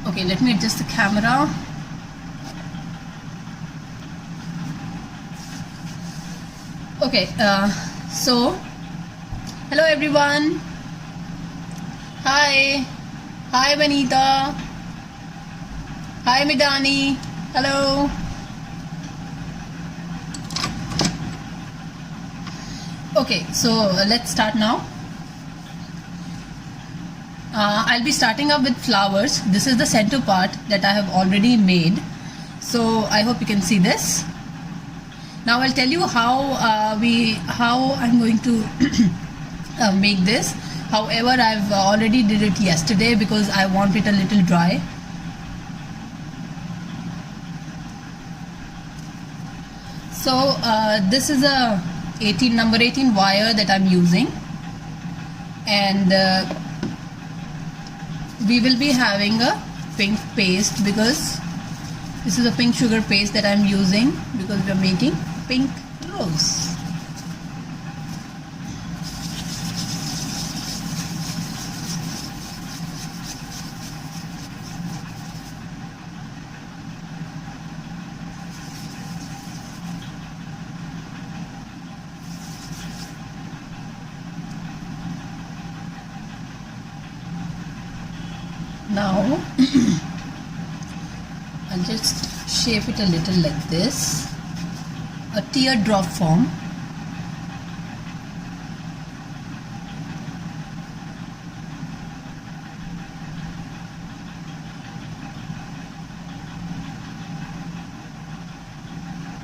Okay, let me adjust the camera. Okay, so hello everyone. Hi Vanita. Hi Midani. Hello. Okay, so let's start now. I'll be starting up with flowers. This is the center part that I have already made. So I hope you can see this. Now I'll tell you how I'm going to make this. However, I've already did it yesterday because I want it a little dry. So this is a number 18 wire that I'm using, and we will be having a pink paste because this is a pink sugar paste that I'm using because we are making pink rose. Now I'll just shape it a little like this, a teardrop form.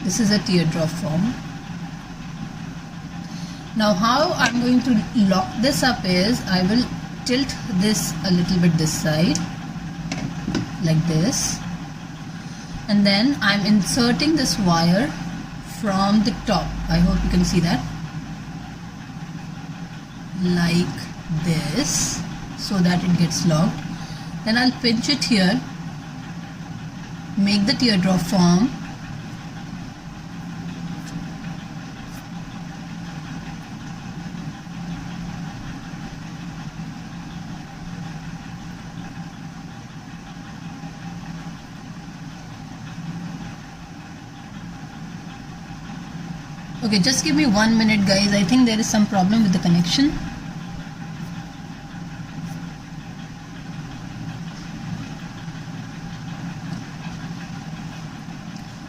This is a teardrop form. Now how I'm going to lock this up is I will tilt this a little bit this side like this, and then I'm inserting this wire from the top. I hope you can see that, like this, so that it gets locked. Then I'll pinch it here, make the teardrop form, okay, just give me 1 minute guys. I think there is some problem with the connection.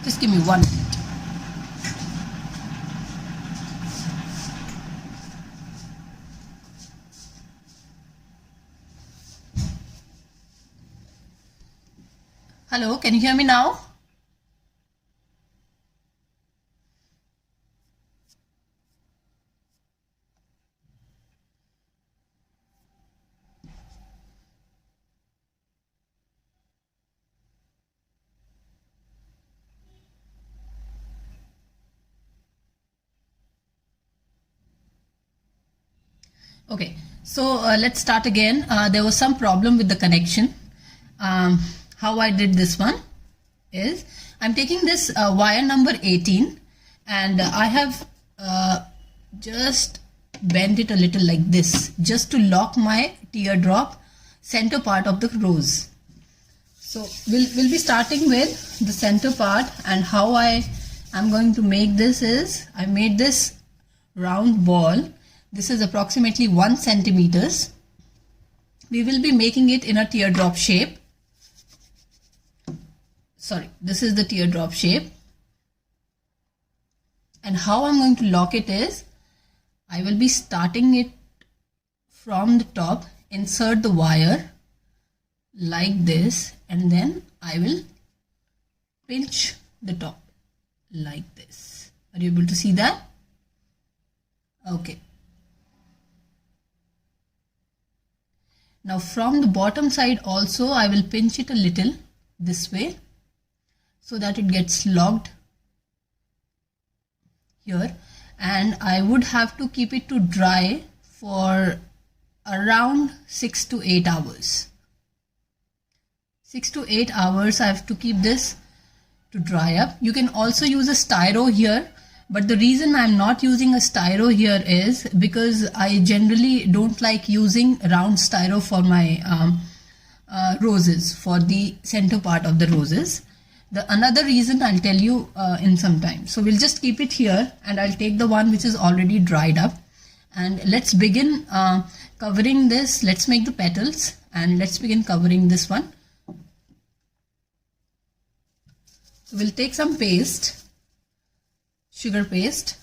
Just give me 1 minute. Hello, can you hear me now? Okay, so let's start again. There was some problem with the connection. How I did this one is I'm taking this wire number 18 and I have just bent it a little like this just to lock my teardrop center part of the rose. So we'll be starting with the center part, and how I am going to make this is I made this round ball. This is approximately 1 centimeters. We will be making it in a teardrop shape. Sorry, this is the teardrop shape. And how I'm going to lock it is I will be starting it from the top, insert the wire like this, and then I will pinch the top like this. Are you able to see that? Okay. Now from the bottom side also I will pinch it a little this way so that it gets locked here, and I would have to keep it to dry for around 6 to 8 hours. 6 to 8 hours I have to keep this to dry up. You can also use a styro here, but the reason I'm not using a styro here is because I generally don't like using round styro for my roses, for the center part of the roses. The another reason I'll tell you in some time. So we'll just keep it here, and I'll take the one which is already dried up, and let's begin covering this. Let's make the petals, and let's begin covering this one. So we'll take some paste, sugar paste.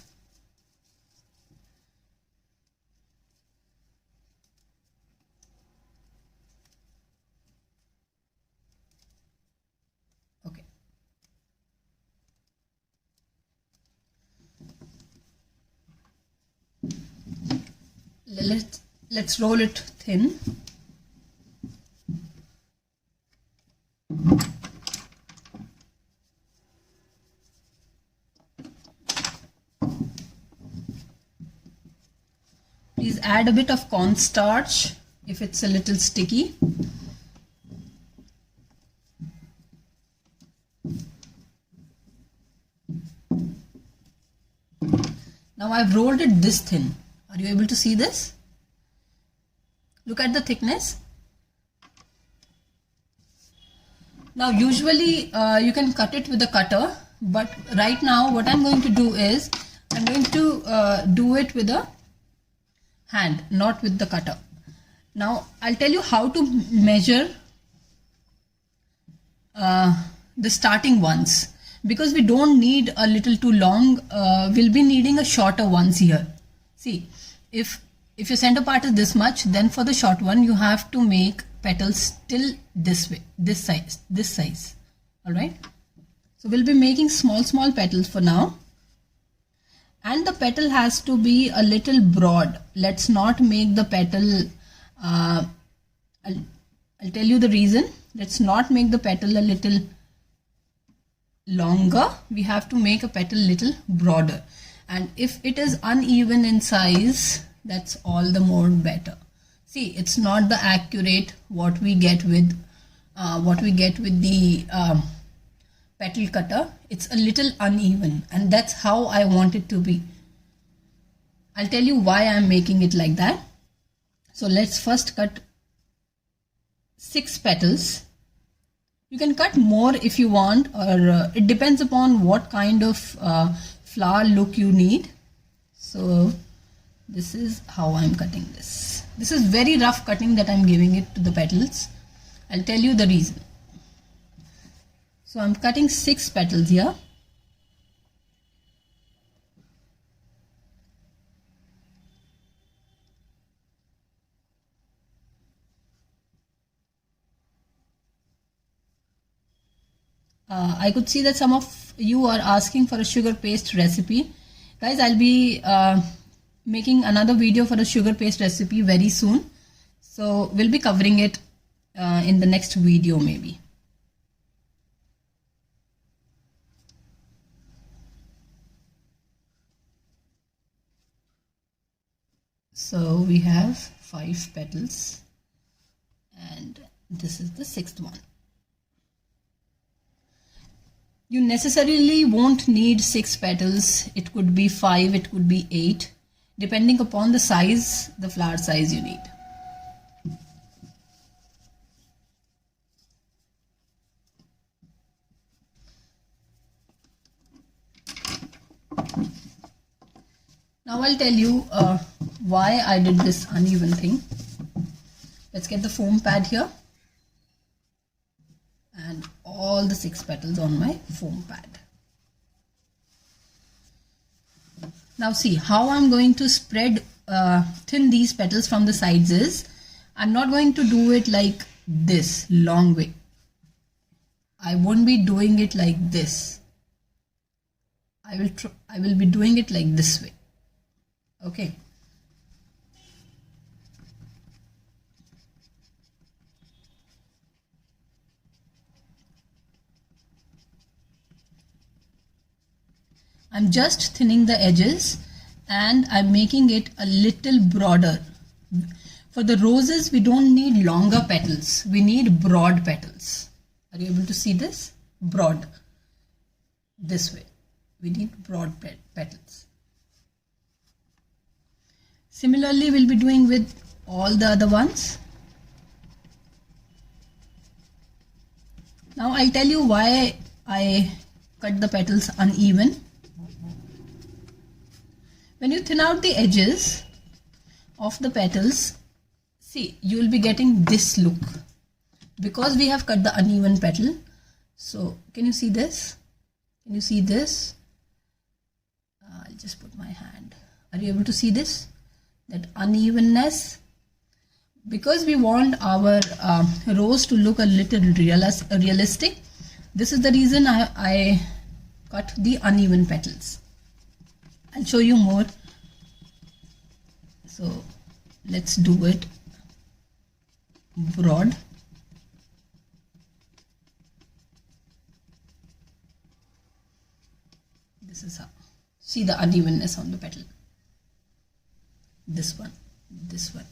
Okay. Let's roll it thin. Please add a bit of cornstarch if it's a little sticky. Now I've rolled it this thin. Are you able to see this? Look at the thickness. Now usually you can cut it with a cutter, but right now what I'm going to do is I'm going to do it with a hand, not with the cutter. Now I'll tell you how to measure the starting ones, because we don't need a little too long. We'll be needing a shorter ones here. See, if your center part is this much, then for the short one you have to make petals till this way, this size. All right, so we'll be making small petals for now, and the petal has to be a little broad. Let's not make the petal I'll tell you the reason. Let's not make the petal a little longer. We have to make a petal little broader, and if it is uneven in size, that's all the more better. See, it's not the accurate what we get with the petal cutter. It's a little uneven, and that's how I want it to be. I'll tell you why I'm making it like that. So let's first cut 6 petals. You can cut more if you want, or it depends upon what kind of flower look you need. So this is how I'm cutting this. This is very rough cutting that I'm giving it to the petals. I'll tell you the reason. So I'm cutting 6 petals here. I could see that some of you are asking for a sugar paste recipe. Guys, I'll be making another video for a sugar paste recipe very soon. So we'll be covering it in the next video maybe. So we have 5 petals, and this is the 6th one. You necessarily won't need 6 petals. It could be 5, it could be 8, depending upon the size, the flower size you need. Now I'll tell you why I did this uneven thing. Let's get the foam pad here, and all the 6 petals on my foam pad. Now see how I'm going to spread thin these petals from the sides is, I'm not going to do it like this long way. I won't be doing it like this. I will be doing it like this way. Okay. I'm just thinning the edges, and I'm making it a little broader. For the roses, we don't need longer petals. We need broad petals. Are you able to see this? Broad. This way. We need broad petals. Similarly, we'll be doing with all the other ones. Now I'll tell you why I cut the petals uneven. When you thin out the edges of the petals, see, you will be getting this look because we have cut the uneven petal. So can you see this? Can you see this? I'll just put my hand. Are you able to see this? That unevenness? Because we want our rose to look a little realistic, this is the reason I cut the uneven petals. I'll show you more. So let's do it broad. This is how. See the unevenness on the petal. This one, this one.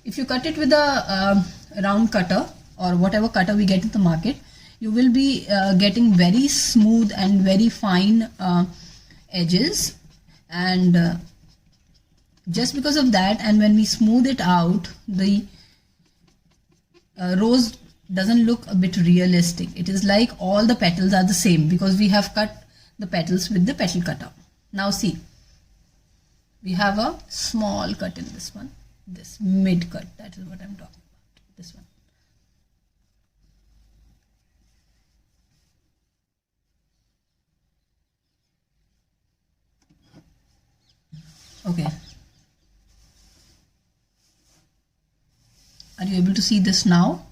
If you cut it with a round cutter or whatever cutter we get in the market, you will be getting very smooth and very fine edges, and just because of that, and when we smooth it out, the rose doesn't look a bit realistic. It is like all the petals are the same because we have cut the petals with the petal cutter. Now see, we have a small cut in this one, this mid cut, that is what I'm talking about, this one. Okay. Are you able to see this now?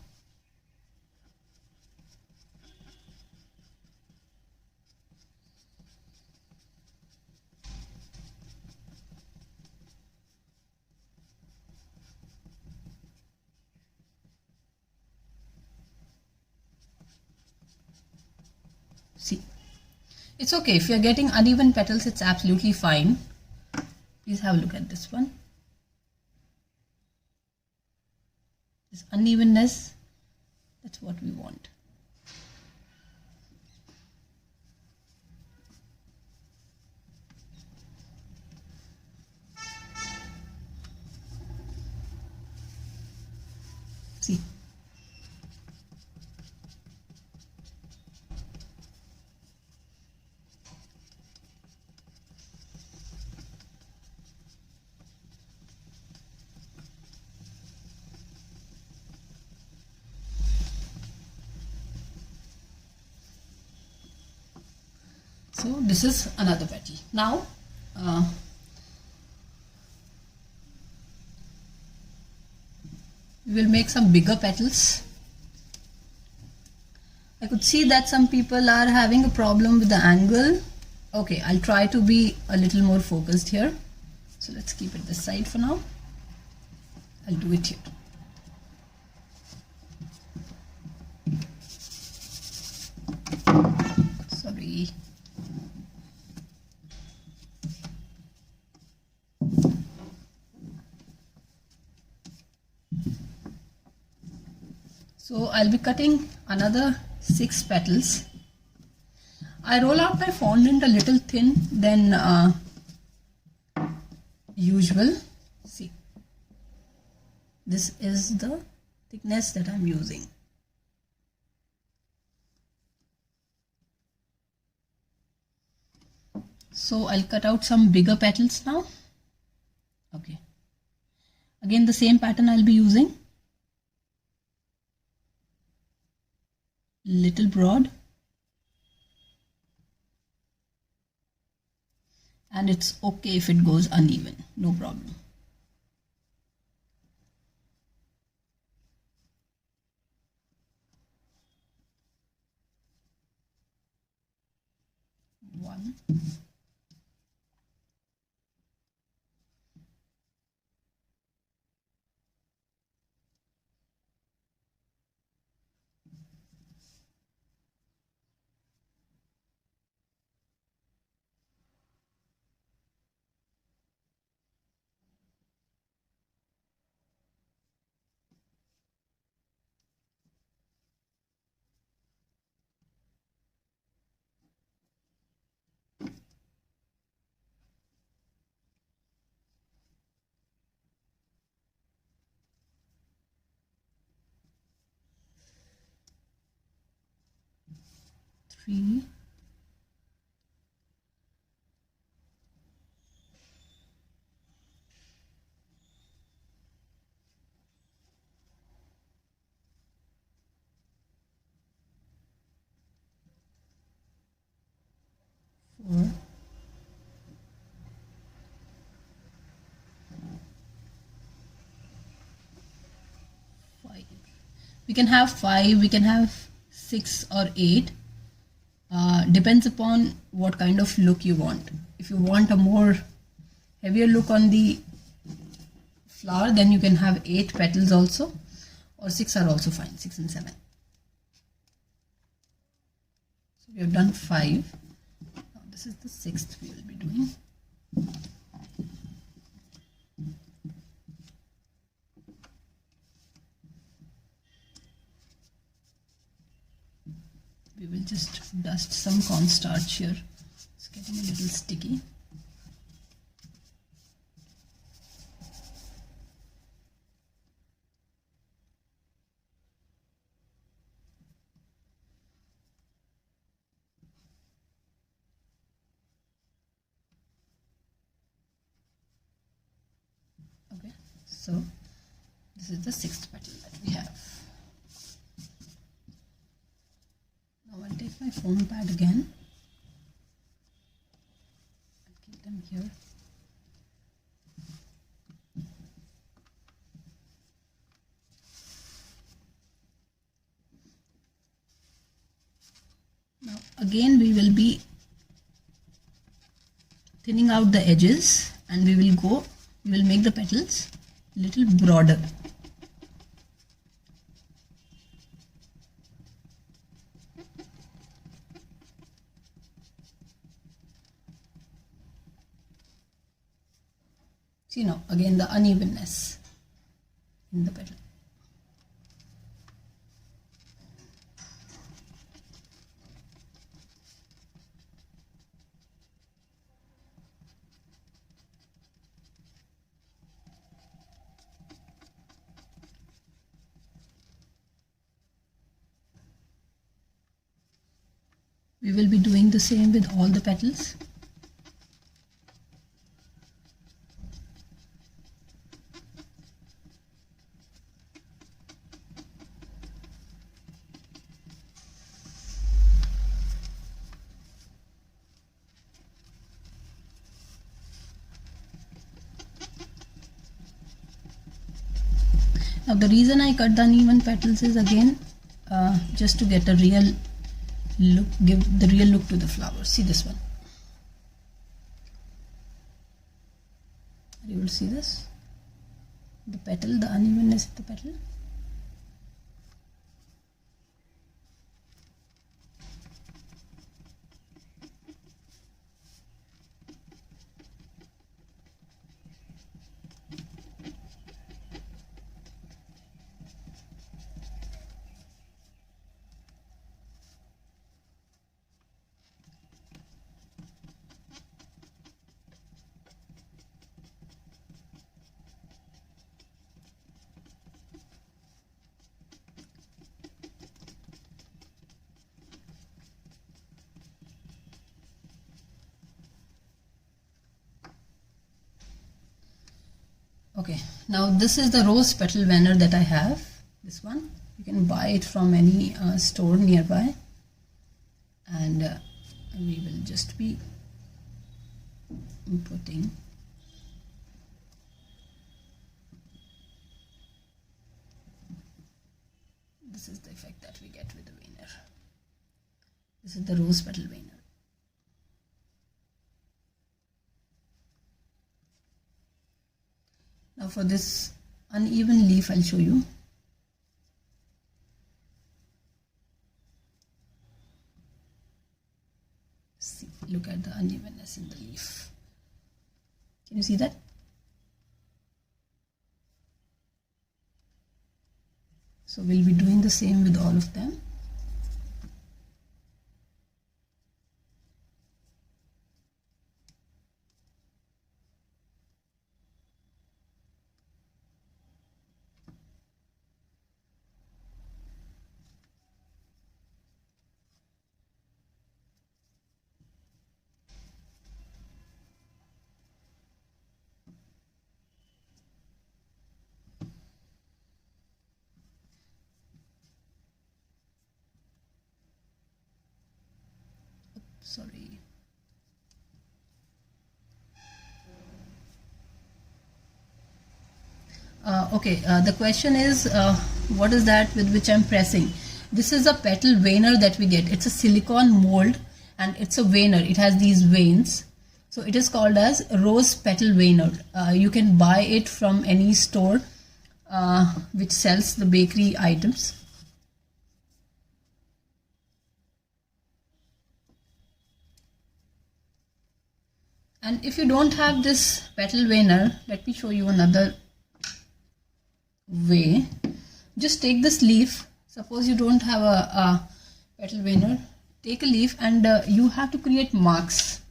See, it's okay if you're getting uneven petals, it's absolutely fine. Please have a look at this one. This unevenness, that's what we want. See. So this is another petal. Now we will make some bigger petals. I could see that some people are having a problem with the angle. Okay, I'll try to be a little more focused here. So let's keep it this side for now. I'll do it here. Sorry. So I'll be cutting another 6 petals. I roll out my fondant a little thin than usual. See, this is the thickness that I'm using. So I'll cut out some bigger petals now. Okay. Again, the same pattern I'll be using. Little broad. And it's okay if it goes uneven, no problem. One. 3, 4, 5. We can have 5, we can have 6 or 8. Depends upon what kind of look you want. If you want a more heavier look on the flower, then you can have 8 petals also, or 6 are also fine, 6 and 7. So we have done 5. Now this is the 6th we will be doing. We will just dust some cornstarch here. It's getting a little sticky. Okay, so this is the 6th petal that we have. Now I'll take my foam pad again. I'll keep them here. Now again we will be thinning out the edges, and we will make the petals a little broader. See now, again the unevenness in the petal. We will be doing the same with all the petals. Now the reason I cut the uneven petals is again just to get a real look, give the real look to the flower. See this one. You will see this, the petal, the unevenness of the petal. Okay, now this is the rose petal veneer that I have. This one, you can buy it from any store nearby, and we will just be putting this is the effect that we get with the veneer. This is the rose petal veneer. Now for this uneven leaf, I'll show you. See, look at the unevenness in the leaf. Can you see that? So we'll be doing the same with all of them. sorry. Okay, the question is what is that with which I'm pressing? This is a petal veiner that we get. It's a silicone mold and it's a veiner. It has these veins. So it is called as rose petal veiner. You can buy it from any store which sells the bakery items. And if you don't have this petal veiner, let me show you another way. Just take this leaf. Suppose you don't have a petal veiner, take a leaf and you have to create marks.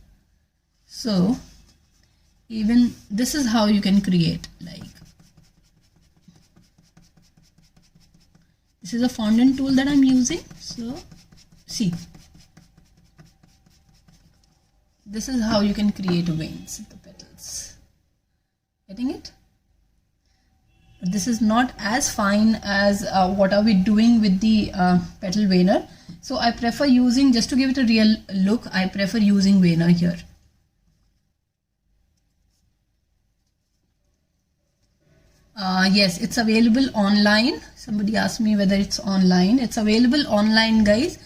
So even this is how you can create, like this is a fondant tool that I'm using. So see, this is how you can create veins in the petals. Getting it? But this is not as fine as what are we doing with the petal veiner. So I prefer using, just to give it a real look, I prefer using veiner here. Yes, it's available online. Somebody asked me whether it's online. It's available online, guys.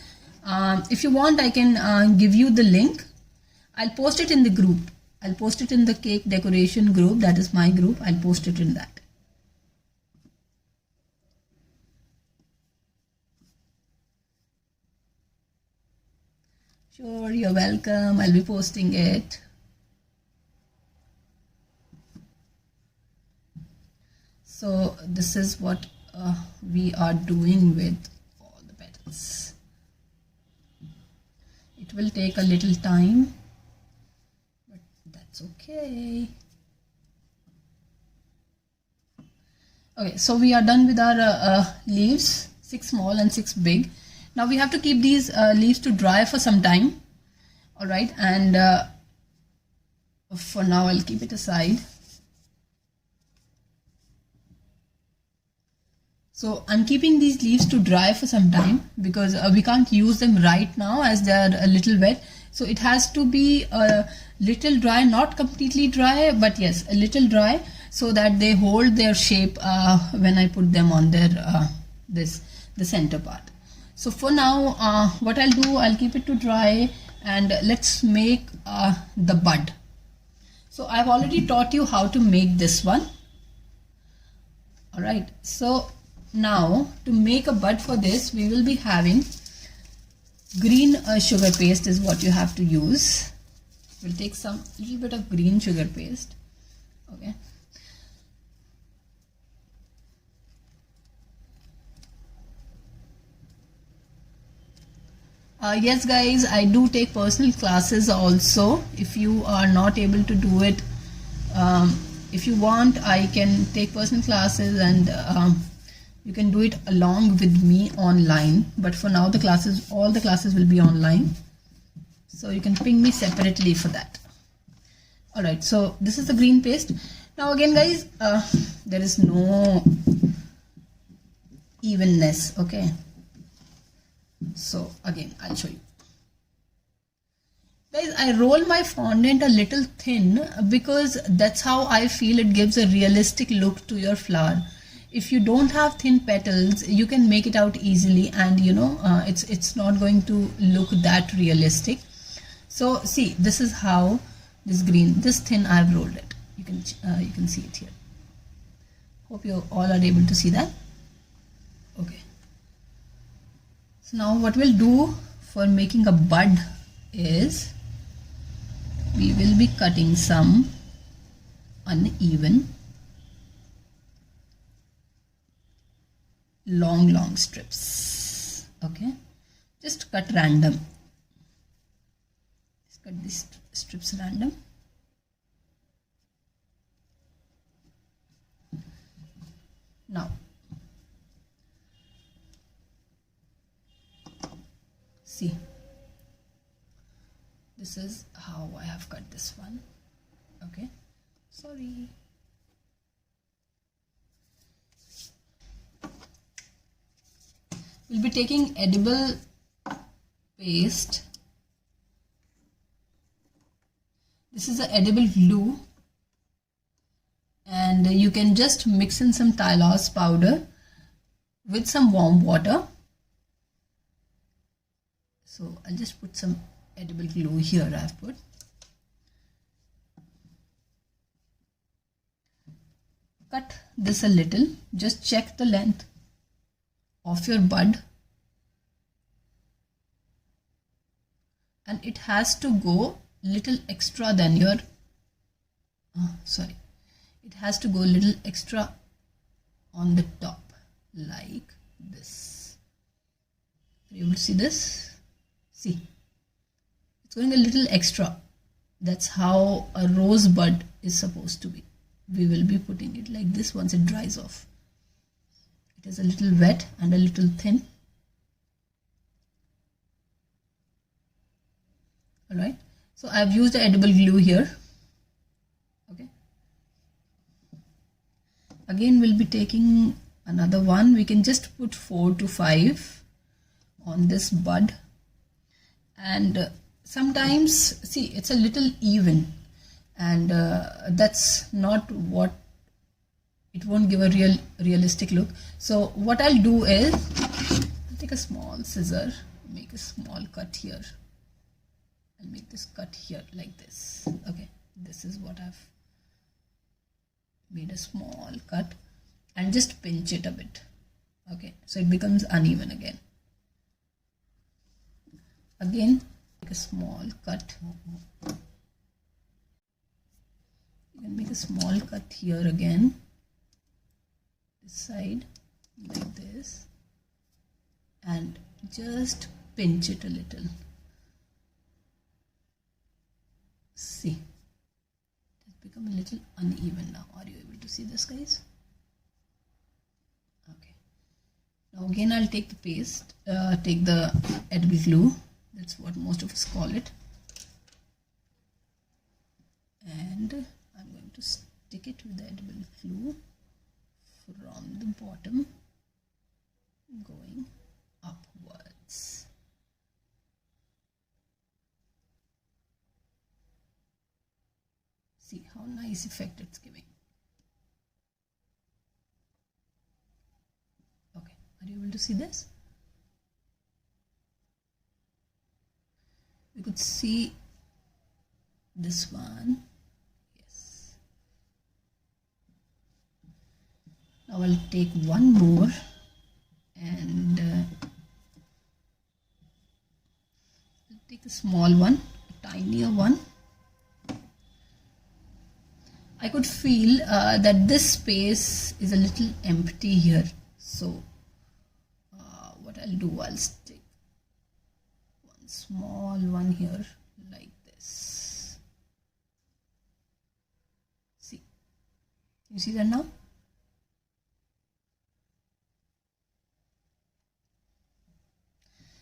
If you want, I can give you the link. I'll post it in the group. I'll post it in the cake decoration group. That is my group. I'll post it in that. Sure, you're welcome. I'll be posting it. So this is what we are doing with all the petals. It will take a little time, but that's okay. Okay, so we are done with our leaves, 6 small and 6 big. Now we have to keep these leaves to dry for some time. All right, and for now I'll keep it aside. So I'm keeping these leaves to dry for some time because we can't use them right now as they are a little wet. So it has to be a little dry, not completely dry, but yes, a little dry, so that they hold their shape when I put them on their the center part. So for now, what I'll do, I'll keep it to dry and let's make the bud. So I've already taught you how to make this one. All right, so now to make a bud for this, we will be having green sugar paste is what you have to use. We'll take some little bit of green sugar paste. Okay. Yes guys, I do take personal classes also. If you are not able to do it, if you want, I can take personal classes and you can do it along with me online. But for now, all the classes will be online. So you can ping me separately for that. All right, so this is the green paste. Now again guys, there is no evenness, okay? So again, I'll show you. Guys, I roll my fondant a little thin because that's how I feel it gives a realistic look to your flower. If you don't have thin petals, you can make it out easily, and you know it's not going to look that realistic. So see, this is how this green, this thin, I've rolled it. You can see it here. Hope you all are able to see that. Okay. So now what we'll do for making a bud is we will be cutting some uneven long strips. Okay, just cut random. Just cut these strips random. Now see, this is how I have cut this one. Okay, sorry. We'll be taking edible paste This is the edible glue, and you can just mix in some Tylose powder with some warm water. So I'll just put some edible glue here. I've put. Cut this a little. Just check the length of your bud, and it has to go little extra than your it has to go a little extra on the top, like this. Are you able to see this? See, it's going a little extra. That's how a rose bud is supposed to be. We will be putting it like this once it dries off. It is a little wet and a little thin. Alright, so I have used the edible glue here. Okay. Again, we'll be taking another one. We can just put 4 to 5 on this bud, and sometimes see it's a little even, and that's not what, it won't give a realistic look. So what I'll do is I'll take a small scissor, make a small cut here. I'll make this cut here like this. Okay, this is what I've made, a small cut, and just pinch it a bit. Okay, so it becomes uneven again. Again, make a small cut. You can make a small cut here again, this side like this, and just pinch it a little. See, it's become a little uneven now. Are you able to see this, guys? Okay. Now again, I'll take the paste, take the edible glue. That's what most of us call it. And I'm going to stick it with the edible glue from the bottom going upwards. See how nice effect it's giving. Okay, are you able to see this? We could see this one. Yes. Now I'll take one more, and I'll take a small one, a tinier one. I could feel that this space is a little empty here. So what I'll do, I'll stick one small one here like this. See, you see that now?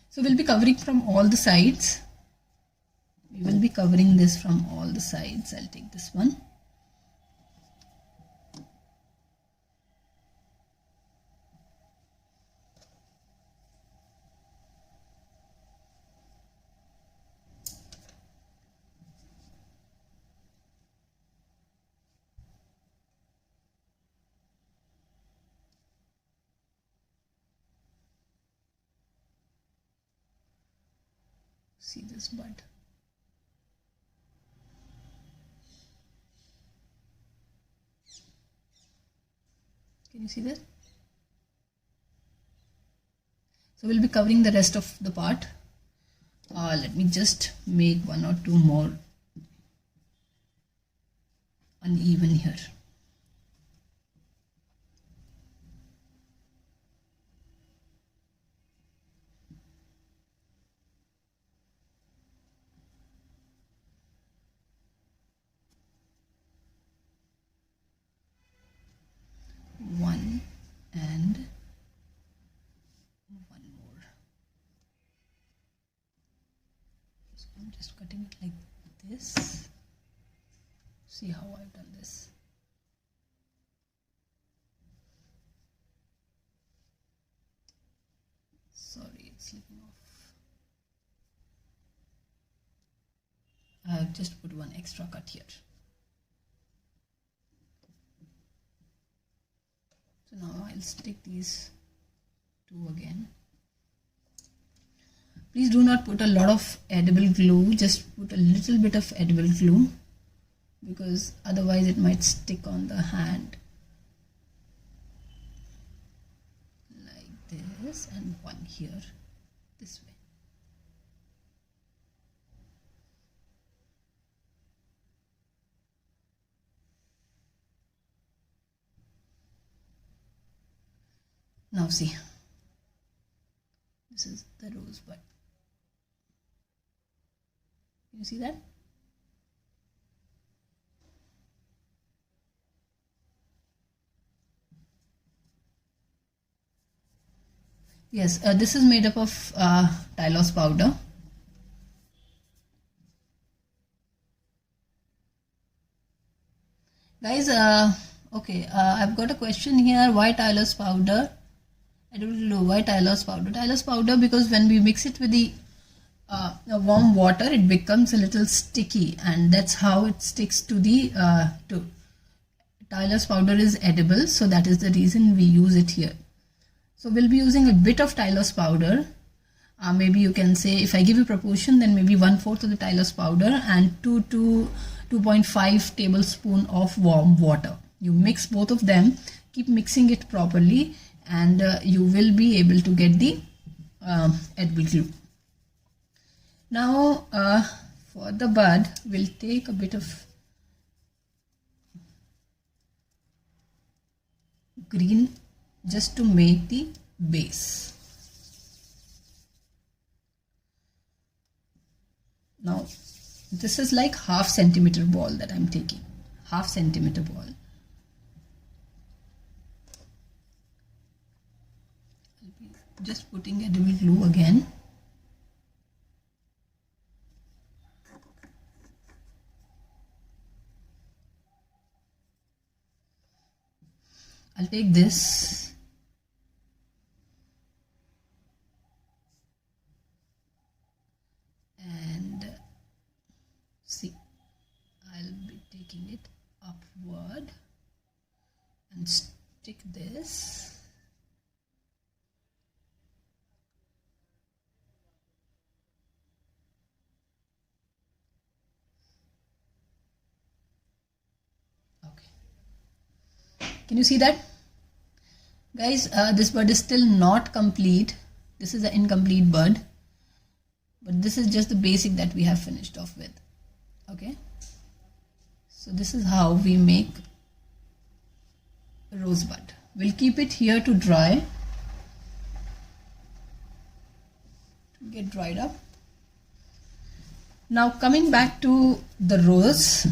So we'll be covering from all the sides. We will be covering this from all the sides. I'll take this one. See this bud. Can you see that? So we'll be covering the rest of the part. Let me just make one or two more uneven here. One and one more. So I'm just cutting it like this. See how I've done this. Sorry, it's slipping off. I've just put one extra cut here. So now I'll stick these two again. Please do not put a lot of edible glue, just put a little bit of edible glue, because otherwise it might stick on the hand. Like this, and one here, this way. Now see, this is the rosebud. Can you see that? Yes, this is made up of Tylose powder. Guys, okay, I've got a question here. Why Tylose powder? I don't know why Tylose powder. Tylose powder, because when we mix it with the warm water, it becomes a little sticky, and that's how it sticks to the Tylose powder is edible, so that is the reason we use it here. So we'll be using a bit of Tylose powder. Maybe you can say, if I give you proportion, then maybe 1/4 of the Tylose powder and 2 to 2.5 tablespoon of warm water. You mix both of them, keep mixing it properly, and you will be able to get the edible glue. Now for the bud, we'll take a bit of green just to make the base. Now this is like 1/2 centimeter ball that I'm taking, 1/2 centimeter ball. Just putting edible glue again. I'll take this and see, I'll be taking it upward and stick this. Can you see that? Guys, this bud is still not complete. This is an incomplete bud, but this is just the basic that we have finished off with. Okay, so this is how we make a rosebud. We'll keep it here to dry, to get dried up. Now coming back to the rose,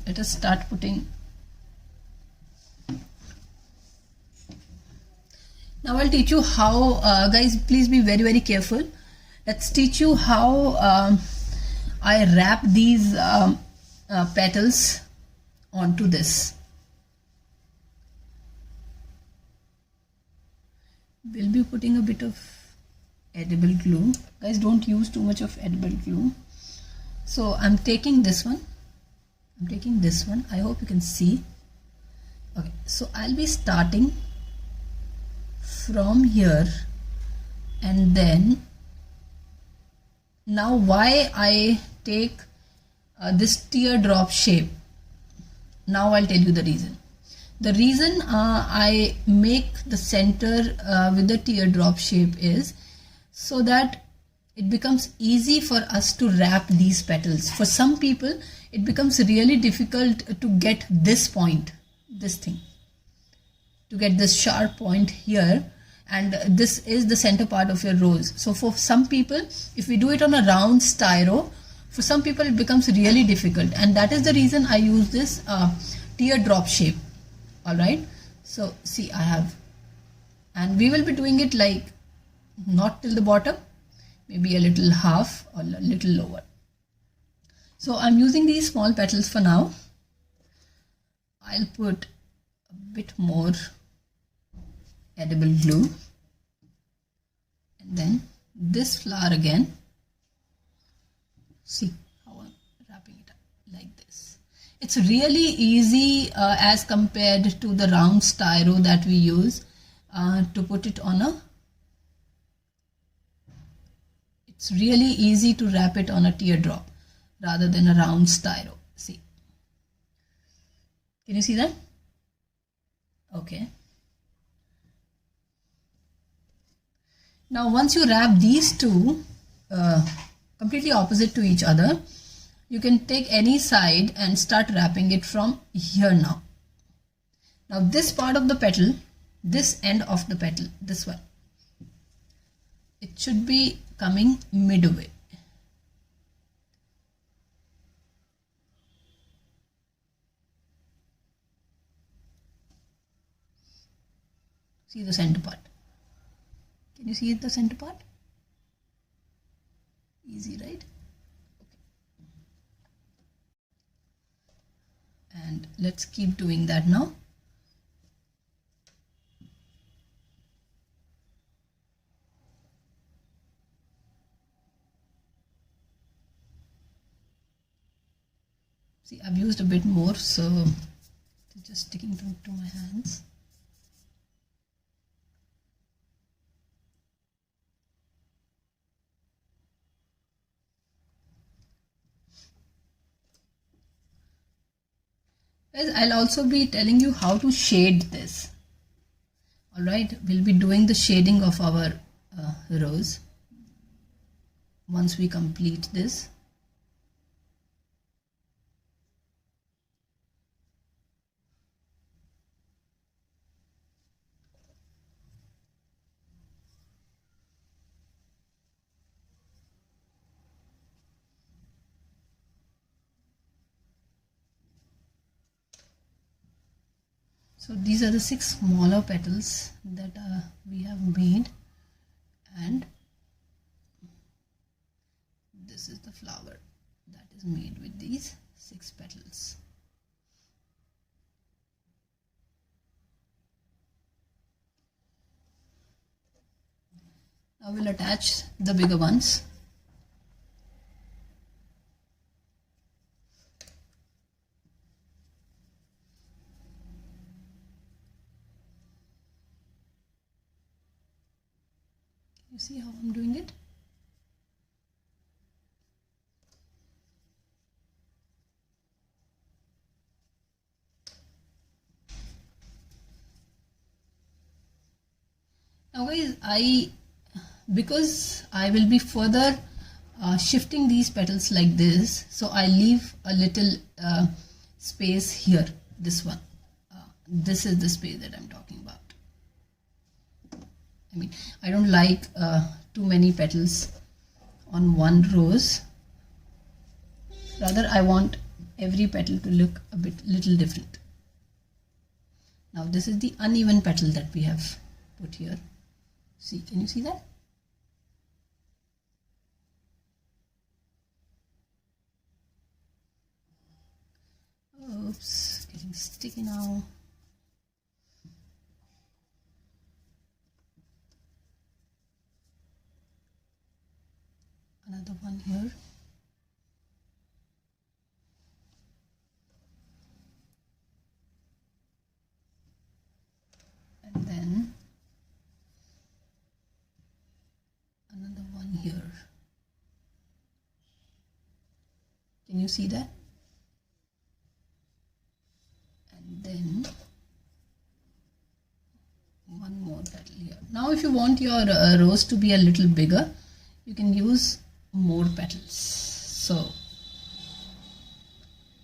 let us start putting. Now I'll teach you how, guys, please be very, very careful. Let's teach you how I wrap these petals onto this. We'll be putting a bit of edible glue. Guys, don't use too much of edible glue. So I'm taking this one. I'm taking this one. I hope you can see. Okay, so I'll be starting from here, and then now why I take this teardrop shape. Now I'll tell you the reason. The reason I make the center with the teardrop shape is so that it becomes easy for us to wrap these petals. For some people it becomes really difficult to get this point, this thing, to get this sharp point here, and this is the center part of your rose. So for some people, if we do it on a round styro, for some people it becomes really difficult, and that is the reason I use this teardrop shape. All right, so see, I have, and we will be doing it like not till the bottom, maybe a little half or a little lower. So I'm using these small petals for now. I'll put a bit more edible glue, and then this flower again. See how I'm wrapping it up like this. It's really easy as compared to the round styro that we use to put it on a. It's really easy to wrap it on a teardrop rather than a round styro. See. Can you see that? Okay. Now once you wrap these two completely opposite to each other, you can take any side and start wrapping it from here now. Now this part of the petal, this end of the petal, this one, it should be coming midway. See the center part. Can you see the center part? Easy, right? Okay. And let's keep doing that now. See, I've used a bit more, so it's just sticking to my hands. I'll also be telling you how to shade this. Alright, we'll be doing the shading of our rose once we complete this. So these are the 6 smaller petals that we have made, and this is the flower that is made with these 6 petals. Now we'll attach the bigger ones. You see how I'm doing it? Now guys, because I will be further shifting these petals like this, so I leave a little space here, this one. This is the space that I'm talking about. I mean, I don't like too many petals on one rose. Rather, I want every petal to look a little different. Now, this is the uneven petal that we have put here. See, can you see that? Oops, getting sticky now. Another one here. And then another one here. Can you see that? And then one more petal here. Now if you want your rose to be a little bigger, you can use more petals. So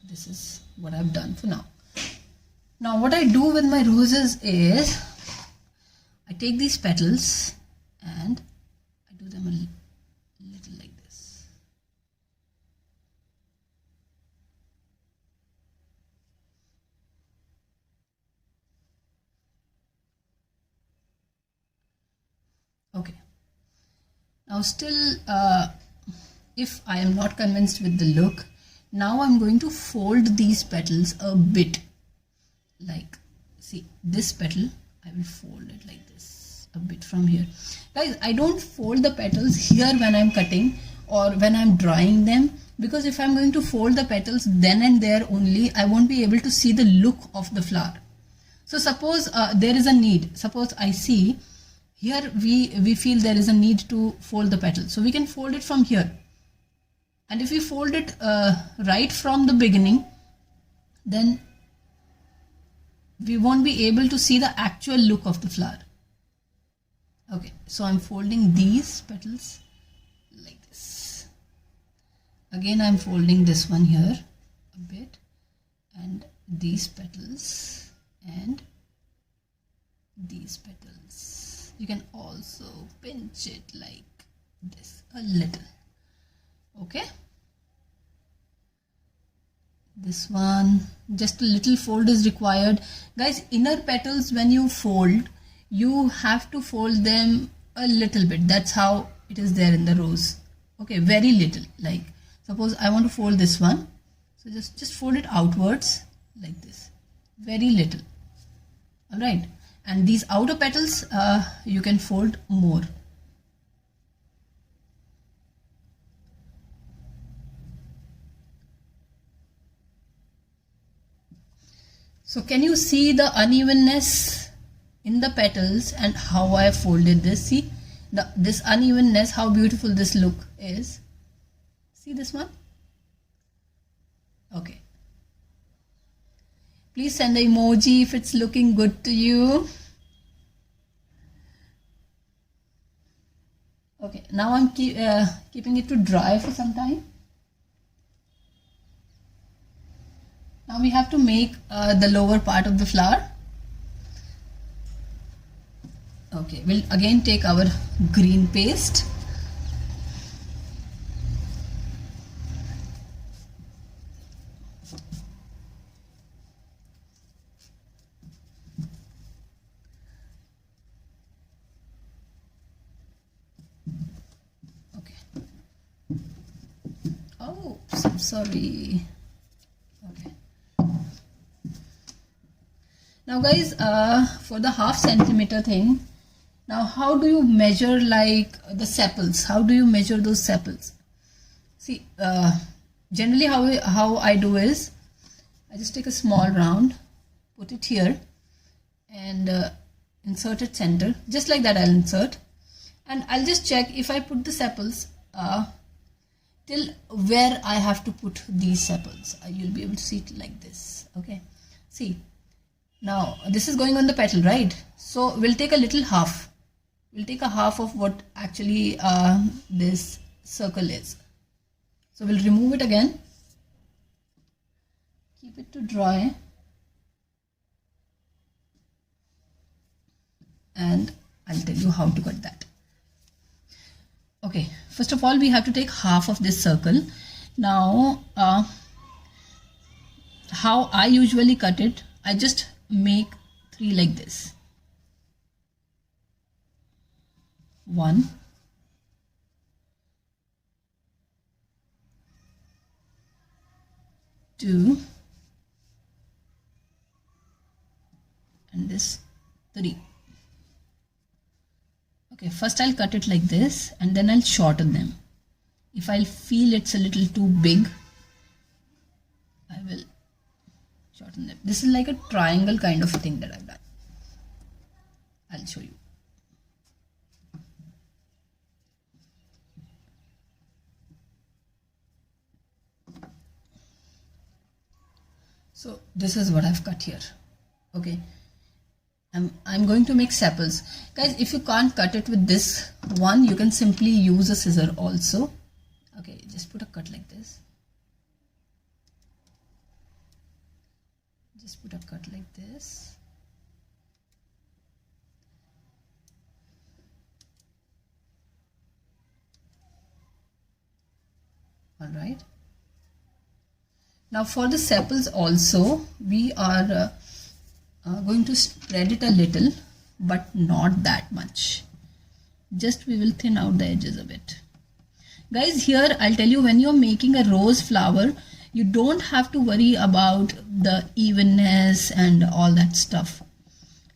this is what I've done for now. Now what I do with my roses is I take these petals and I do them a little like this. Okay. Now still if I am not convinced with the look, now I'm going to fold these petals a bit. Like, see, this petal, I will fold it like this, a bit from here. Guys, I don't fold the petals here when I'm cutting or when I'm drying them, because if I'm going to fold the petals then and there only, I won't be able to see the look of the flower. So suppose there is a need, suppose I see here we feel there is a need to fold the petal, so we can fold it from here. And if we fold it right from the beginning, then we won't be able to see the actual look of the flower. Okay, so I'm folding these petals like this. Again, I'm folding this one here a bit, and these petals and these petals. You can also pinch it like this a little. Okay, this one, just a little fold is required. Guys, inner petals, when you fold, you have to fold them a little bit. That's how it is there in the rose. Okay, very little. Like suppose I want to fold this one, so just fold it outwards like this, very little. All right, and these outer petals you can fold more. So can you see the unevenness in the petals and how I folded this? See this unevenness, how beautiful this look is. See this one? Okay. Please send an emoji if it's looking good to you. Okay, now I'm keeping it to dry for some time. Now we have to make the lower part of the flower. Okay, we'll again take our green paste. Okay. Oh, I'm sorry. Okay. Now guys, for the half centimeter thing, now how do you measure like the sepals? How do you measure those sepals? See, generally how I do is, I just take a small round, put it here and insert it center. Just like that I'll insert, and I'll just check if I put the sepals till where I have to put these sepals. You'll be able to see it like this. Okay, see, now this is going on the petal, right? So we'll take a little half. We'll take a half of what actually this circle is. So we'll remove it again, keep it to dry, and I'll tell you how to cut that. Okay, first of all we have to take half of this circle. Now how I usually cut it, I just make 3 like this. 1, 2, and this 3. Okay, first I'll cut it like this and then I'll shorten them. If I'll feel it's a little too big, I will shorten them. This is like a triangle kind of thing that I've done. I'll show you. So this is what I've cut here. Okay, I'm going to make sepals. Guys, if you can't cut it with this one, you can simply use a scissor also. Okay, just put a cut like this. Just put a cut like this. All right. Now for the sepals also, we are going to spread it a little, but not that much. Just we will thin out the edges a bit. Guys, here I'll tell you, when you're making a rose flower, you don't have to worry about the evenness and all that stuff.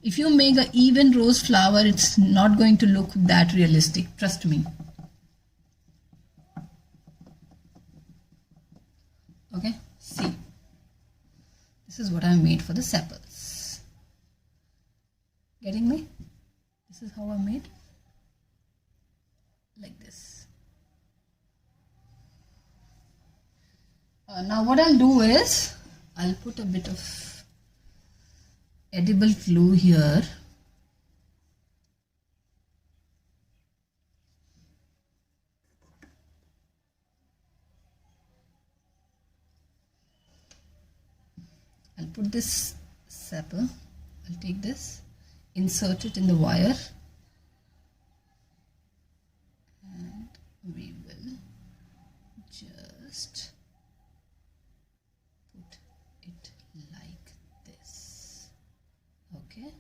If you make an even rose flower, it's not going to look that realistic, trust me. Okay, see, this is what I made for the sepals. Getting me? This is how I made, like this. Now what I'll do is I'll put a bit of edible glue here. I'll put this sepal, I'll take this, insert it in the wire, and we will just put it like this. Okay,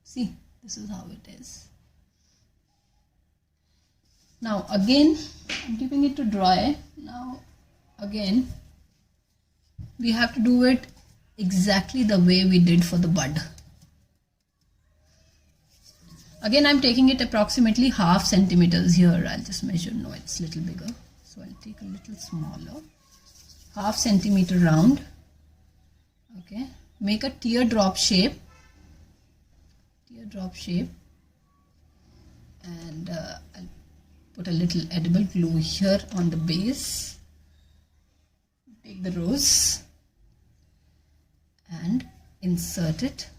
see, this is how it is. Now again, I'm keeping it to dry. Now again, we have to do it exactly the way we did for the bud. Again, I'm taking it approximately half centimeters here. I'll just measure. No, it's a little bigger. So I'll take a little smaller. Half centimeter round. Okay. Make a teardrop shape. Teardrop shape. And I'll put a little edible glue here on the base. Take the rose and insert it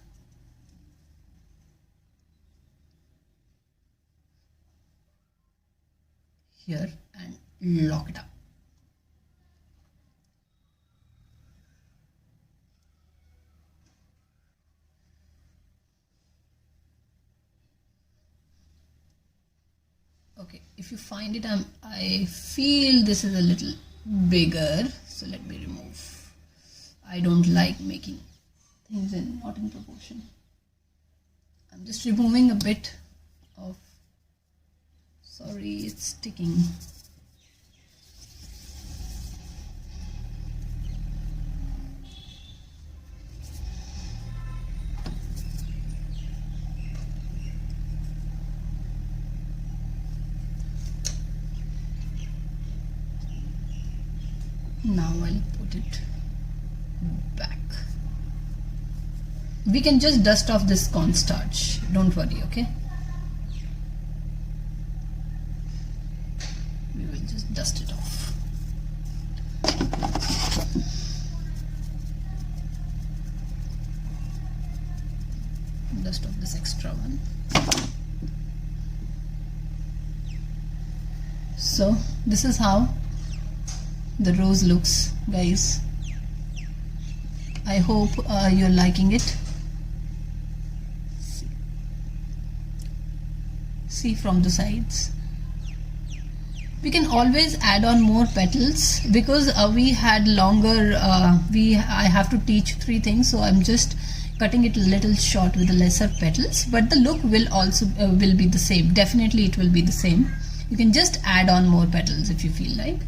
here and lock it up. Okay, if you find it, I feel this is a little bigger, so let me remove. I don't like making things not in proportion. I'm just removing a bit of, sorry, it's sticking. Now I'll put it back. We can just dust off this cornstarch, don't worry, okay? We will just dust it off. Dust off this extra one. So this is how the rose looks, guys. I hope you're liking it. See from the sides. We can always add on more petals because we had longer. I have to teach 3 things, so I'm just cutting it a little short with the lesser petals. But the look will also will be the same. Definitely, it will be the same. You can just add on more petals if you feel like.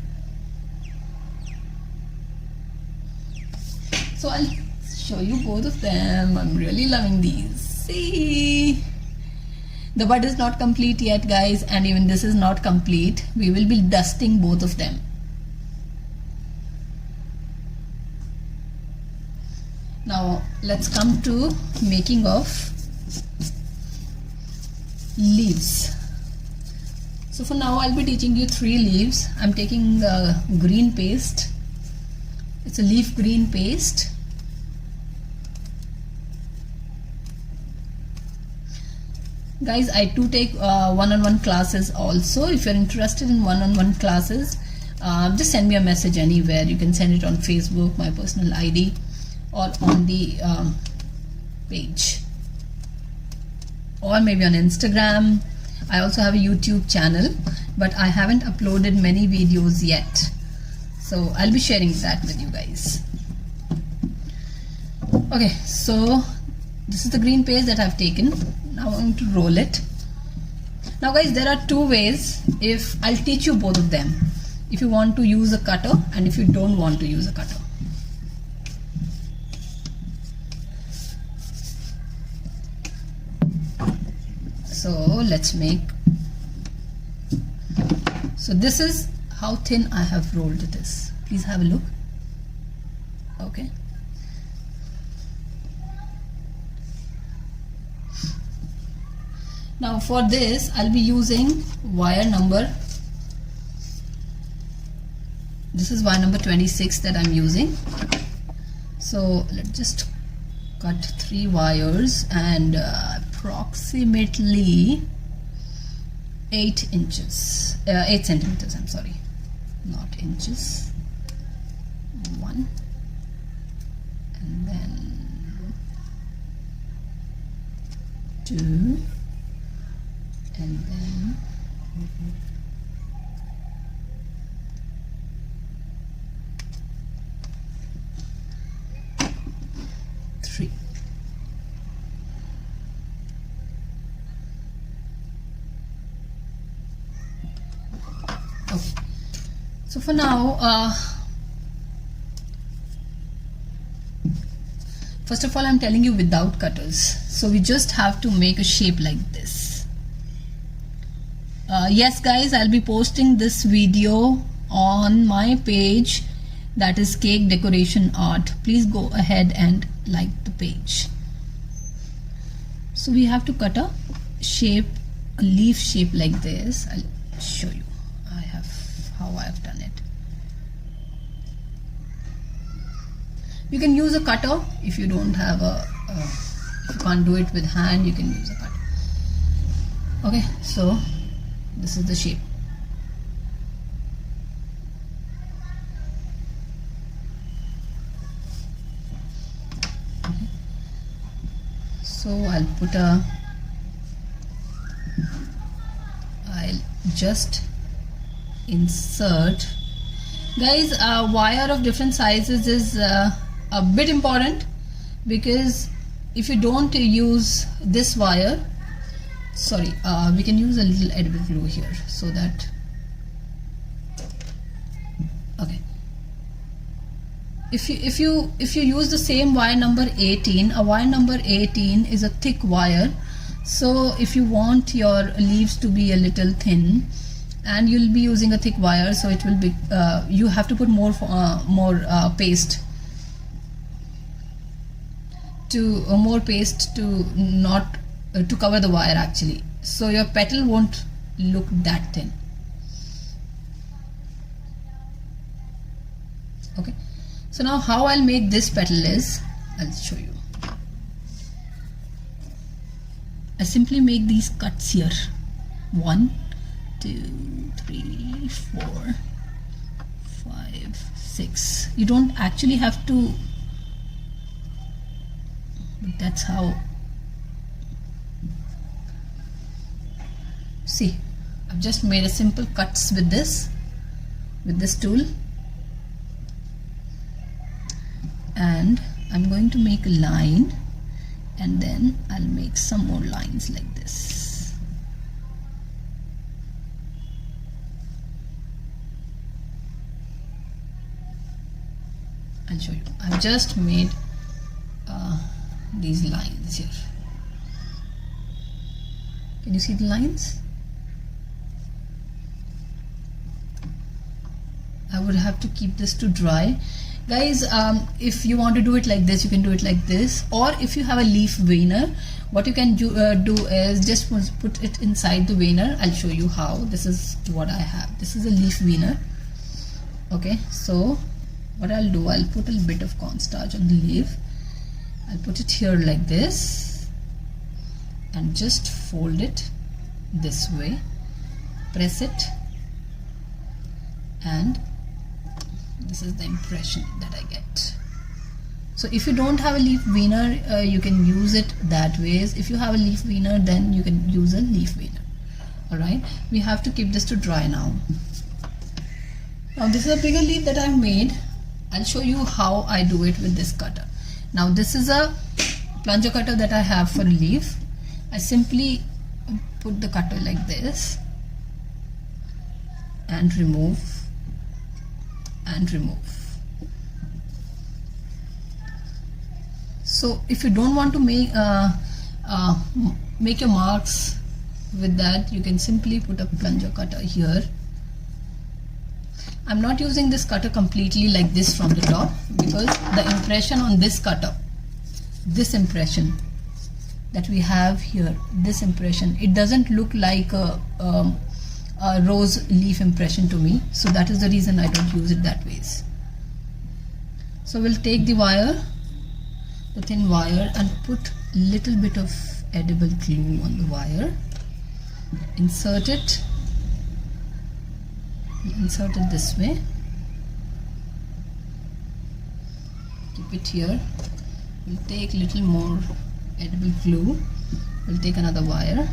So I'll show you both of them. I'm really loving these. See, the bud is not complete yet, guys, and even this is not complete. We will be dusting both of them. Now let's come to making of leaves. So for now I'll be teaching you 3 leaves. I'm taking green paste. It's a leaf green paste. Guys, I do take one-on-one classes also. If you're interested in one-on-one classes, just send me a message anywhere. You can send it on Facebook, my personal ID, or on the page, or maybe on Instagram. I also have a YouTube channel, but I haven't uploaded many videos yet. So I'll be sharing that with you guys. Okay, so this is the green paste that I've taken. Now I'm going to roll it. Now guys, there are 2 ways. If I'll teach you both of them. If you want to use a cutter and if you don't want to use a cutter. So let's make. So this is how thin I have rolled this. Please have a look. Okay. Now for this I'll be using wire number, this is wire number 26 that I'm using. So let's just cut 3 wires and approximately 8 centimeters, I'm sorry, not inches. 1 and then 2 and then 3. Okay. So for now, first of all, I'm telling you without cutters. So we just have to make a shape like this. Yes guys, I'll be posting this video on my page, that is Cake Decoration Art. Please go ahead and like the page. So we have to cut a shape, a leaf shape like this. I'll show you how I have done it. You can use a cutter if you don't have if you can't do it with hand, you can use a cutter. Okay, so this is the shape. Okay. So I'll just insert. Guys, wire of different sizes is a bit important, because if you don't use this wire, sorry, we can use a little edible glue here so that, okay, if you use the same wire number 18, a wire number 18 is a thick wire. So if you want your leaves to be a little thin and you'll be using a thick wire, so it will be you have to put more paste to not to cover the wire actually, so your petal won't look that thin. Okay, so now how I'll make this petal is, I'll show you. I simply make these cuts here. 1, 2, 3, 4, 5, 6. You don't actually have to, but that's how. See, I've just made a simple cuts with this tool, and I'm going to make a line, and then I'll make some more lines like this. I'll show you. I've just made these lines here. Can you see the lines? I would have to keep this to dry. Guys, if you want to do it like this, you can do it like this, or if you have a leaf veiner, what you can do is just put it inside the veiner. I'll show you how. This is what I have. This is a leaf veiner. Okay, so what I'll do, I'll put a bit of cornstarch on the leaf. I'll put it here like this and just fold it this way, press it, and this is the impression that I get. So if you don't have a leaf veiner, you can use it that way. If you have a leaf veiner, then you can use a leaf veiner. Alright, we have to keep this to dry now. Now this is a bigger leaf that I've made. I'll show you how I do it with this cutter. Now this is a plunger cutter that I have for a leaf. I simply put the cutter like this and remove and remove. So if you don't want to make your marks with that, you can simply put a plunger cutter here I'm not using this cutter completely like this from the top, because the impression on this cutter, this impression that we have here, this impression, it doesn't look like a rose leaf impression to me. So that is the reason I don't use it that ways. So we'll take the wire, the thin wire, and put little bit of edible glue on the wire. Insert it this way, keep it here. We'll take little more edible glue, we'll take another wire,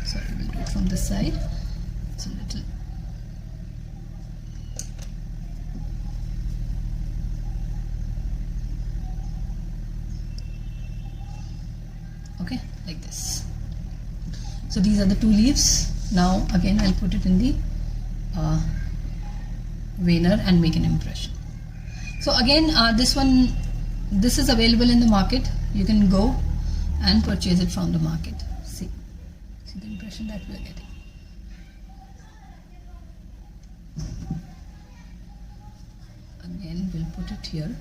sorry, we'll do it from this side. It's a little, okay, like this. So these are the two leaves. Now again I'll put it in the veiner and make an impression. So again this is available in the market. You can go and purchase it from the market. See the impression that we are getting. Again we'll put it here.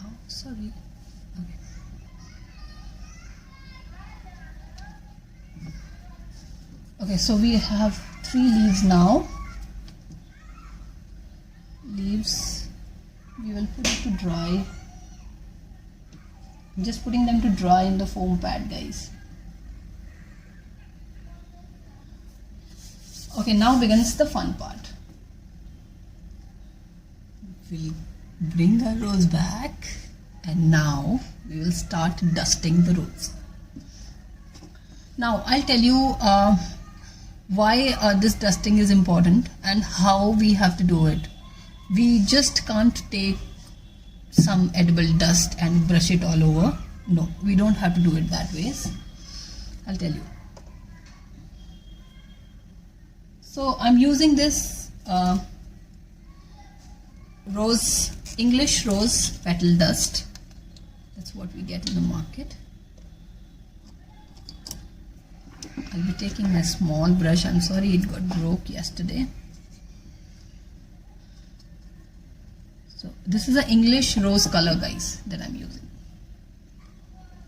Oh, sorry. Okay. Okay, so we have 3 leaves now. Leaves, we will put it to dry. I'm just putting them to dry in the foam pad, guys. Okay, now begins the fun part. We'll bring our rose back, and now we will start dusting the rose. Now I'll tell you why this dusting is important and how we have to do it. We just can't take some edible dust and brush it all over. No, we don't have to do it that ways. I'll tell you. So I'm using this English rose petal dust. That's what we get in the market. I'll be taking a small brush. I'm sorry it got broke yesterday. So this is an English rose color, guys, that I'm using.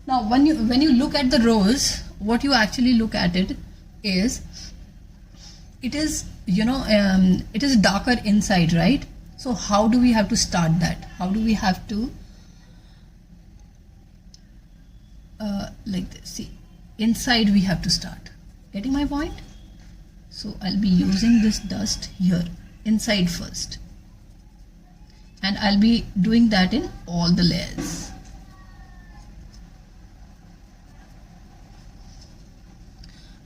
Now when you look at the rose, what you actually look at it is it is darker inside, right? So how do we have to start that? How do we have to like this? See, inside we have to start. Getting my point? So I'll be using this dust here inside first, and I'll be doing that in all the layers.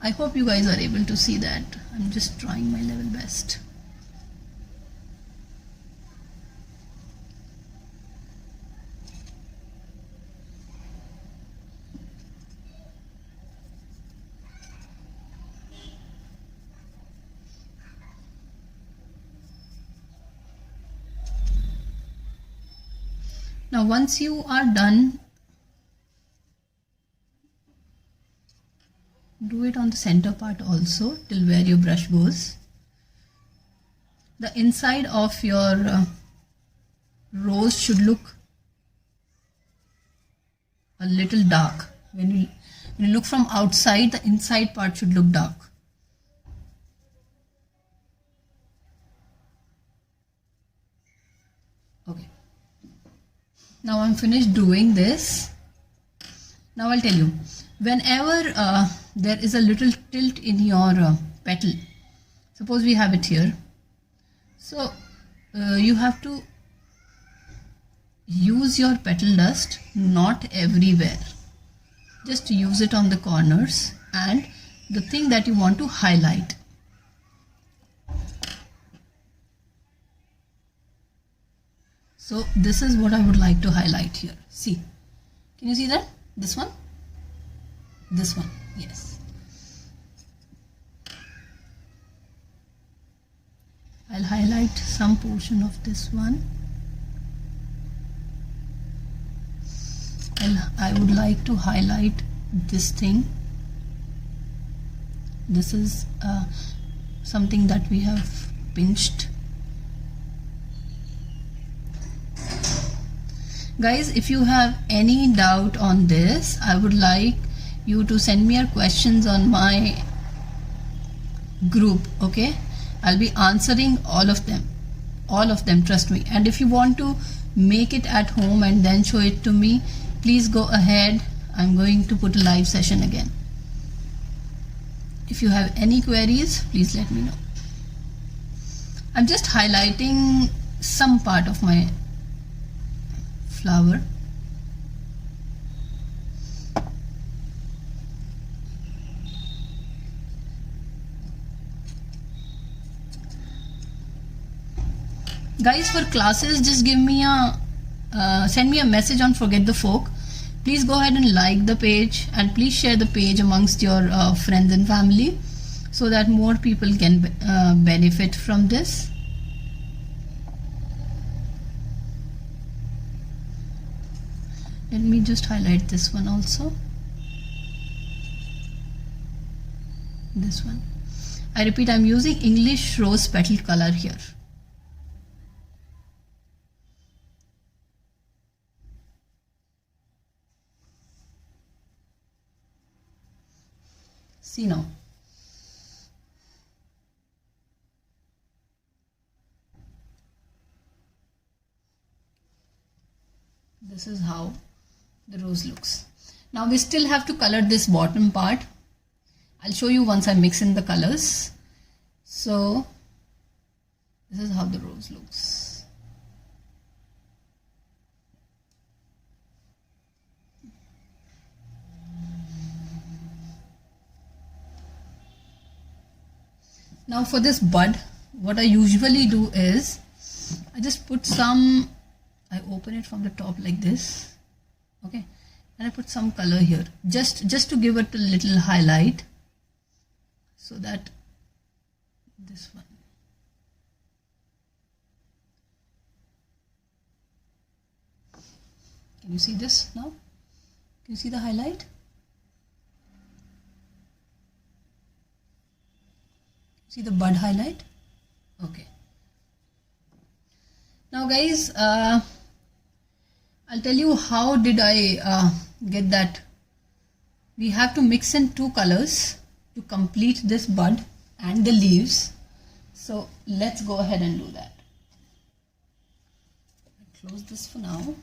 I hope you guys are able to see that. I'm just trying my level best. Now once you are done, do it on the center part also till where your brush goes. The inside of your rose should look a little dark. When you look from outside, the inside part should look dark. Okay. Now I'm finished doing this. Now I'll tell you, whenever there is a little tilt in your petal, suppose we have it here, so you have to use your petal dust, not everywhere, just use it on the corners and the thing that you want to highlight. So this is what I would like to highlight here. See, can you see that? This one, yes. I'll highlight some portion of this one. I would like to highlight this thing This is something that we have pinched. Guys, if you have any doubt on this, I would like you to send me your questions on my group. Okay, I'll be answering all of them, trust me. And if you want to make it at home and then show it to me, please go ahead. I'm going to put a live session again. If you have any queries, please let me know. I'm just highlighting some part of my flower. Guys, for classes, just give me send me a message on Forget the Folk. Please go ahead and like the page, and please share the page amongst your friends and family so that more people can benefit from this. Let me just highlight this one also. This one. I repeat, I'm using English rose petal color here. See now. This is how the rose looks. Now we still have to color this bottom part. I'll show you once I mix in the colors. So this is how the rose looks. Now for this bud, what I usually do is I just put some, I open it from the top like this, okay, and I put some color here just to give it a little highlight, so that this one. Can you see this now? Can you see the highlight? See the bud highlight? Okay. Now guys, I'll tell you how did I get that. We have to mix in two colors to complete this bud and the leaves. So let's go ahead and do that. I'll close this for now.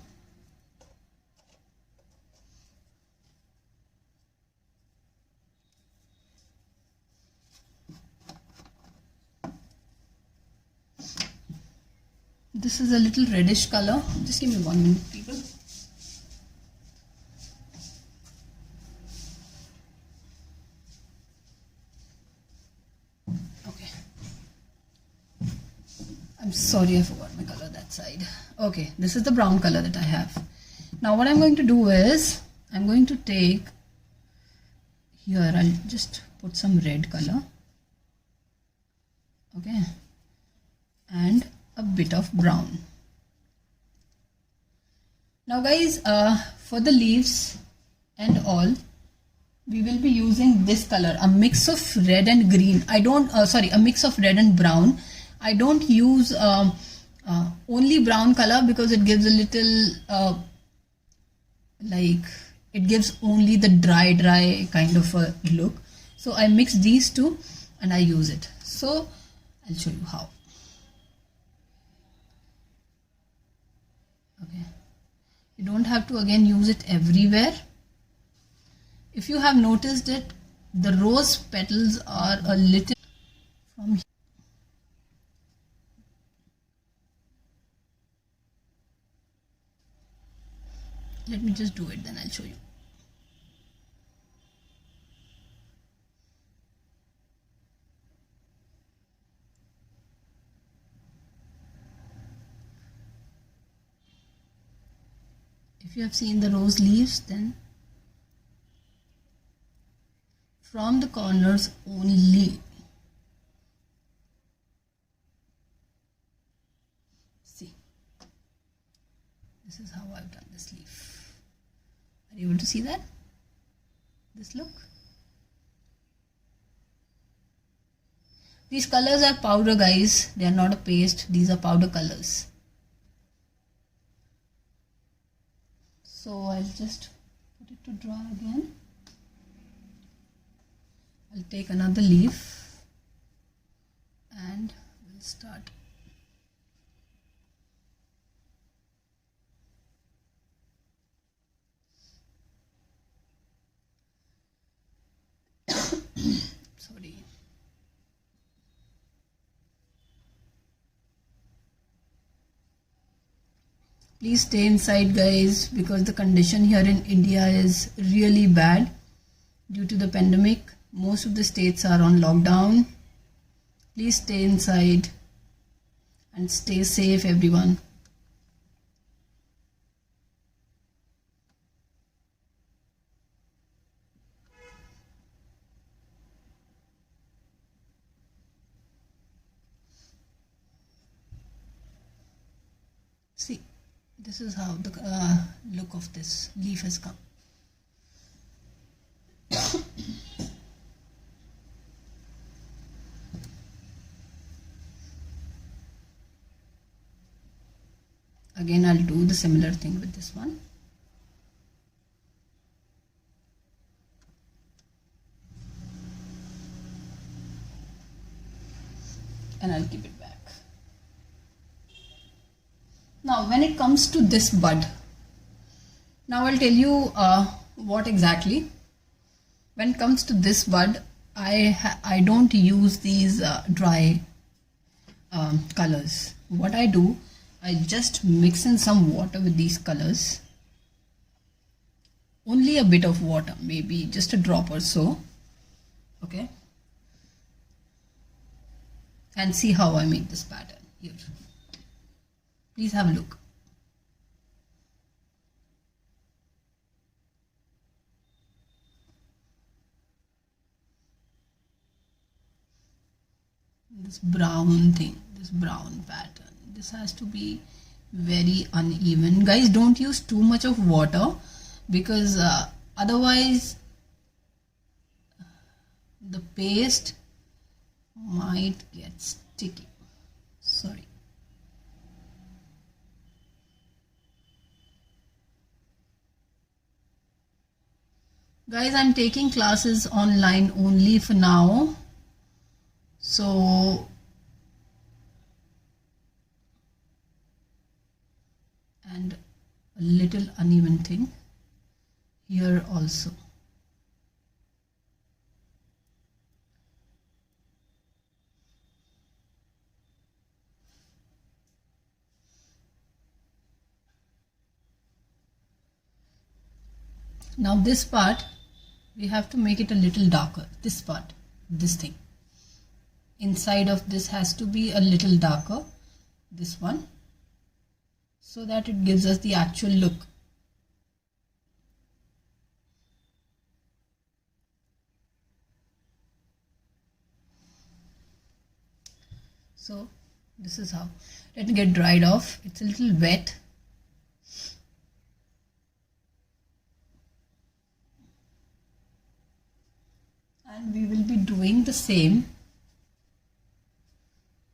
This is a little reddish color. Just give me 1 minute, people. Okay. I'm sorry, I forgot my color that side. Okay, this is the brown color that I have. Now what I'm going to do is, I'm going to take, here I'll just put some red color. Okay. And a bit of brown. Now guys, for the leaves and all, we will be using this color, a mix of red and green. A mix of red and brown. I don't use only brown color because it gives a little it gives only the dry kind of a look. So I mix these two and I use it. So I'll show you how. Okay, you don't have to again use it everywhere. If you have noticed it, the rose petals are a little from here. Let me just do it, then I'll show you. If you have seen the rose leaves, then from the corners only. See, this is how I've done this leaf. Are you able to see that? This look? These colors are powder, guys. They are not a paste. These are powder colors. So I'll just put it to dry again. I'll take another leaf and we'll start. Sorry. Please stay inside, guys, because the condition here in India is really bad due to the pandemic. Most of the states are on lockdown. Please stay inside and stay safe, everyone. See, this is how the look of this leaf has come. Again, I'll do the similar thing with this one. And I'll keep it back. Now, when it comes to this bud, now I'll tell you what exactly. When it comes to this bud, I don't use these dry colors. What I do, I just mix in some water with these colors. Only a bit of water, maybe just a drop or so. Okay. And see how I make this pattern here. Please have a look. This brown thing, this brown pattern. This has to be very uneven. Guys, don't use too much of water because otherwise the paste might get sticky. Sorry. Guys, I'm taking classes online only for now. So, and a little uneven thing here also. Now this part, we have to make it a little darker. This part, this thing. Inside of this has to be a little darker, this one, so that it gives us the actual look. So this is how. Let me get dried off. It's a little wet. And we will be doing the same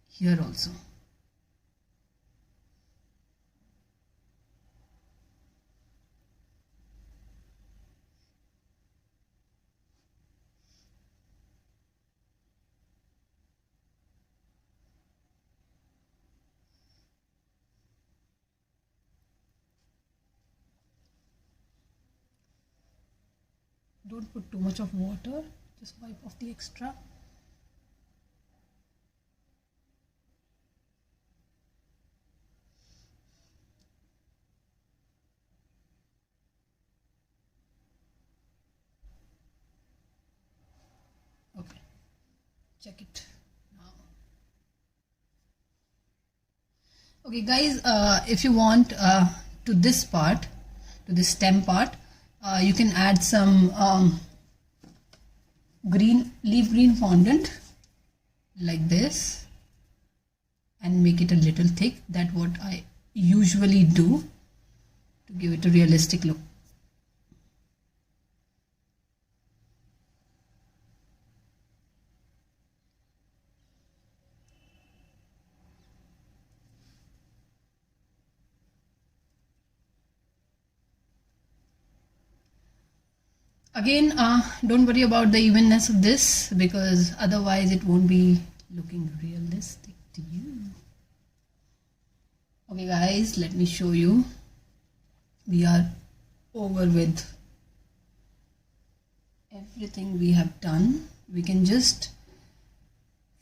here also. Don't put too much of water, just wipe off the extra. Okay, check it now. Okay guys, if you want to this part, to this stem part, you can add some leaf green fondant like this and make it a little thick. That's what I usually do to give it a realistic look. Again, don't worry about the evenness of this, because otherwise it won't be looking realistic to you. Okay guys, let me show you. We are over with everything we have done. We can just,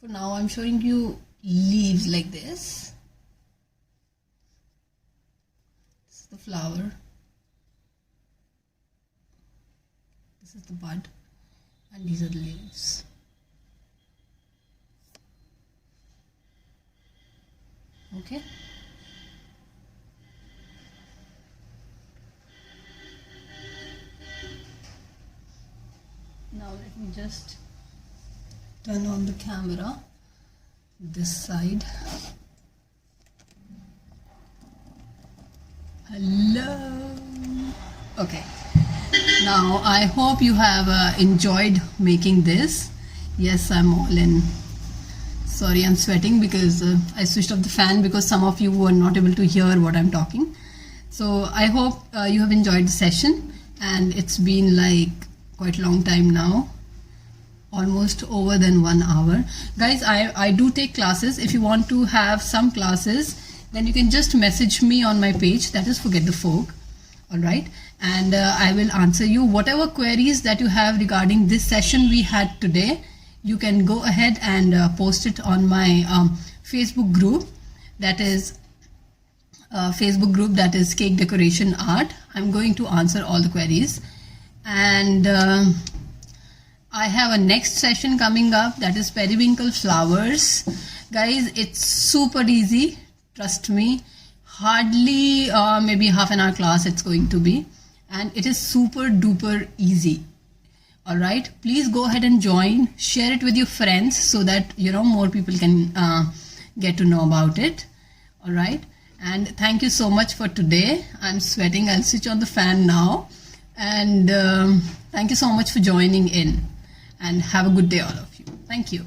for now I'm showing you leaves like this. This is the flower. This is the bud, and these are the leaves. Okay. Now let me just turn on the camera this side. Hello. Okay. Now I hope you have enjoyed making this. Yes, I'm all in. Sorry, I'm sweating because I switched off the fan, because some of you were not able to hear what I'm talking. So I hope you have enjoyed the session, and it's been like quite a long time now, almost over than 1 hour. Guys, I do take classes. If you want to have some classes, then you can just message me on my page, that is Forget the Folk. Alright, and I will answer you whatever queries that you have regarding this session we had today. You can go ahead and post it on my Facebook group, that is Cake Decoration Art. I'm going to answer all the queries, and I have a next session coming up, that is Periwinkle Flowers. Guys, it's super easy, trust me. Hardly maybe half an hour class it's going to be, and it is super duper easy. All right, please go ahead and join, share it with your friends, so that more people can get to know about it. All right, and thank you so much for today. I'm sweating. I'll switch on the fan now, and thank you so much for joining in, and have a good day all of you. Thank you.